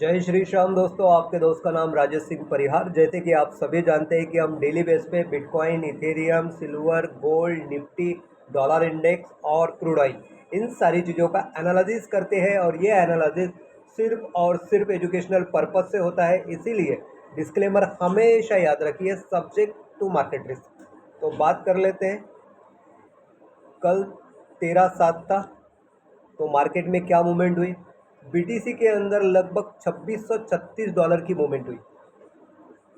जय श्री श्याम दोस्तों, आपके दोस्त का नाम राजेश सिंह परिहार। जैसे कि आप सभी जानते हैं कि हम डेली बेस पे bitcoin, Ethereum, silver, gold, Nifty, dollar index और क्रूड ऑयल, इन सारी चीज़ों का एनालिसिस करते हैं। और ये एनालिसिस सिर्फ और सिर्फ एजुकेशनल पर्पज से होता है, इसीलिए डिस्क्लेमर हमेशा याद रखिए, सब्जेक्ट टू मार्केट रिस्क। तो बात कर लेते हैं, कल 13/7 था, तो मार्केट में क्या मूवमेंट हुई। बीटीसी के अंदर लगभग $2636 की मूवमेंट हुई,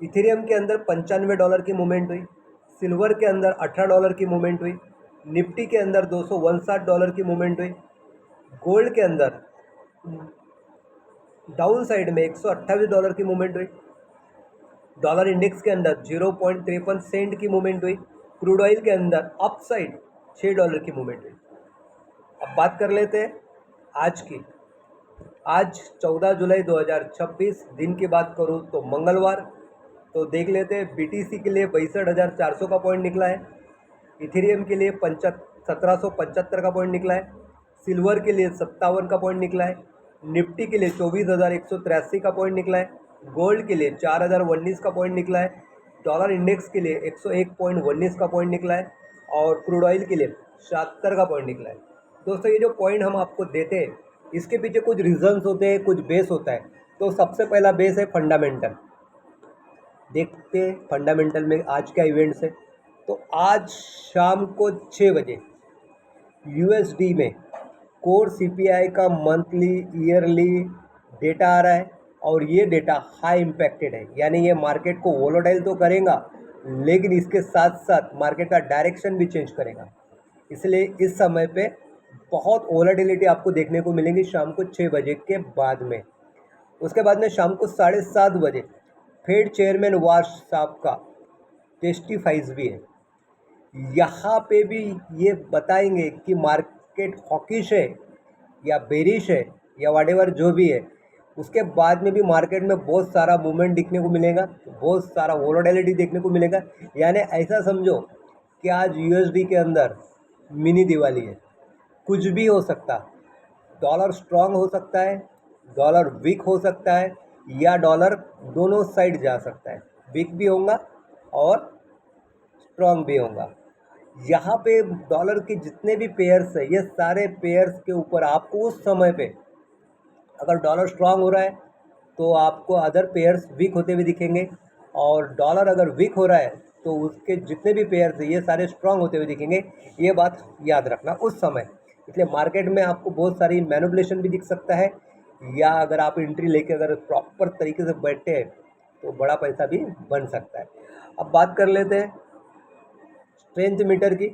इथेरियम के अंदर $95 की मूवमेंट हुई, सिल्वर के अंदर $18 की मूवमेंट हुई, निफ्टी के अंदर $259 की मूवमेंट हुई, गोल्ड के अंदर डाउन साइड में $128 की मूवमेंट हुई, डॉलर इंडेक्स के अंदर 0.53 सेंट की मूवमेंट हुई, क्रूड ऑयल के अंदर अप साइड $6 की मूवमेंट हुई। अब बात कर लेते हैं आज की। आज 14 जुलाई 2026 दिन की बात करूँ तो मंगलवार। तो देख लेते हैं, बीटीसी के लिए 62,400 का पॉइंट निकला है, इथेरियम के लिए 1775 का पॉइंट निकला है, सिल्वर के लिए 57 का पॉइंट निकला है, निफ्टी के लिए 24,183 का पॉइंट निकला है, गोल्ड के लिए 4,019 का पॉइंट निकला है, डॉलर इंडेक्स के लिए 101.19 का पॉइंट निकला है और क्रूड ऑयल के लिए 76 का पॉइंट निकला है। दोस्तों, ये जो पॉइंट हम आपको देते हैं, इसके पीछे कुछ रीजंस होते हैं, कुछ बेस होता है। तो सबसे पहला बेस है फंडामेंटल। देखते हैं फंडामेंटल में आज क्या इवेंट्स है। तो आज शाम को 6 बजे यूएसडी में कोर सीपीआई का मंथली ईयरली डेटा आ रहा है और ये डेटा हाई इम्पैक्टेड है, यानी ये मार्केट को वोलेटाइल तो करेगा, लेकिन इसके साथ साथ मार्केट का डायरेक्शन भी चेंज करेगा। इसलिए इस समय पे बहुत वोलेटिलिटी आपको देखने को मिलेगी शाम को 6 बजे के बाद में। उसके बाद में शाम को 7:30 बजे फेड चेयरमैन वार्श साहब का टेस्टिफाइज भी है। यहाँ पे भी ये बताएंगे कि मार्केट हॉकिश है या बेरिश है या व्हाटएवर जो भी है। उसके बाद में भी मार्केट में बहुत सारा मूवमेंट दिखने को मिलेगा, बहुत सारा वोलेटिलिटी देखने को मिलेगा। यानी ऐसा समझो कि आज यूएसडी के अंदर मिनी दिवाली है, कुछ भी हो सकता। डॉलर स्ट्रांग हो सकता है, डॉलर वीक हो सकता है, या डॉलर दोनों साइड जा सकता है, वीक भी होगा और स्ट्रांग भी होगा। यहाँ पे डॉलर के जितने भी पेयर्स है, ये सारे पेयर्स के ऊपर आपको उस समय पे अगर डॉलर स्ट्रांग हो रहा है तो आपको अदर पेयर्स वीक होते हुए दिखेंगे, और डॉलर अगर वीक हो रहा है तो उसके जितने भी पेयर्स हैं ये सारे स्ट्रांग होते हुए दिखेंगे। ये बात याद रखना उस समय। इसलिए मार्केट में आपको बहुत सारी मैनिपुलेशन भी दिख सकता है, या अगर आप एंट्री लेके अगर प्रॉपर तरीके से बैठे हैं तो बड़ा पैसा भी बन सकता है। अब बात कर लेते हैं स्ट्रेंथ मीटर की।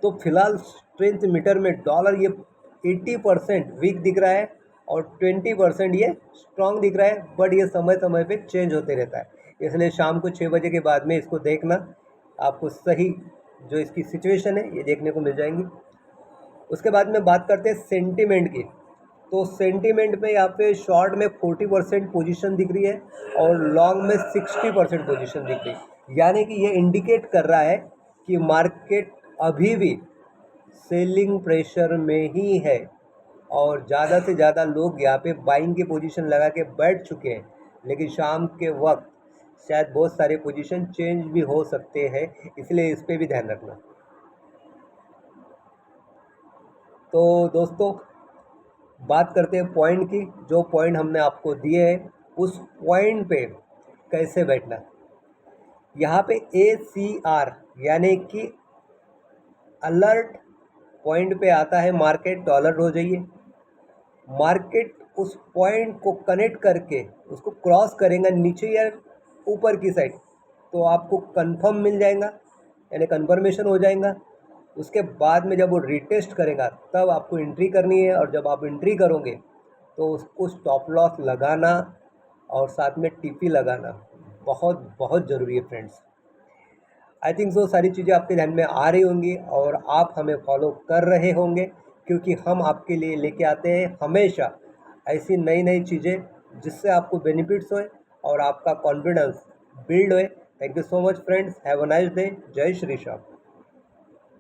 तो फिलहाल स्ट्रेंथ मीटर में डॉलर ये 80% वीक दिख रहा है और 20% ये स्ट्रांग दिख रहा है, बट ये समय समय पे चेंज होते रहता है। इसलिए शाम को 6 बजे के बाद में इसको देखना, आपको सही जो इसकी सिचुएशन है ये देखने को मिल जाएंगी। उसके बाद में बात करते हैं सेंटीमेंट की। तो सेंटीमेंट में यहाँ पे शॉर्ट में 40% पोजीशन दिख रही है और लॉन्ग में 60% पोजीशन दिख रही है। यानी कि ये इंडिकेट कर रहा है कि मार्केट अभी भी सेलिंग प्रेशर में ही है और ज़्यादा से ज़्यादा लोग यहाँ पे बाइंग की पोजीशन लगा के बैठ चुके हैं। लेकिन शाम के वक्त शायद बहुत सारे पोजीशन चेंज भी हो सकते हैं, इसलिए इस पर भी ध्यान रखना। तो दोस्तों, बात करते हैं पॉइंट की। जो पॉइंट हमने आपको दिए हैं उस पॉइंट पे कैसे बैठना। यहाँ पे ACR यानी कि अलर्ट पॉइंट पे आता है मार्केट, तो अलर्ट हो जाइए। मार्केट उस पॉइंट को कनेक्ट करके उसको क्रॉस करेगा नीचे या ऊपर की साइड, तो आपको कंफर्म मिल जाएगा, यानी कंफर्मेशन हो जाएगा। उसके बाद में जब वो रिटेस्ट करेगा तब आपको एंट्री करनी है, और जब आप एंट्री करोगे तो उसको स्टॉप लॉस लगाना और साथ में टीपी लगाना बहुत बहुत ज़रूरी है फ्रेंड्स। आई थिंक सो सारी चीज़ें आपके ध्यान में आ रही होंगी और आप हमें फॉलो कर रहे होंगे, क्योंकि हम आपके लिए लेके आते हैं हमेशा ऐसी नई नई चीज़ें जिससे आपको बेनिफिट्स होए और आपका कॉन्फिडेंस बिल्ड होए। Thank you so much friends, have a nice day. जय श्री श्याम।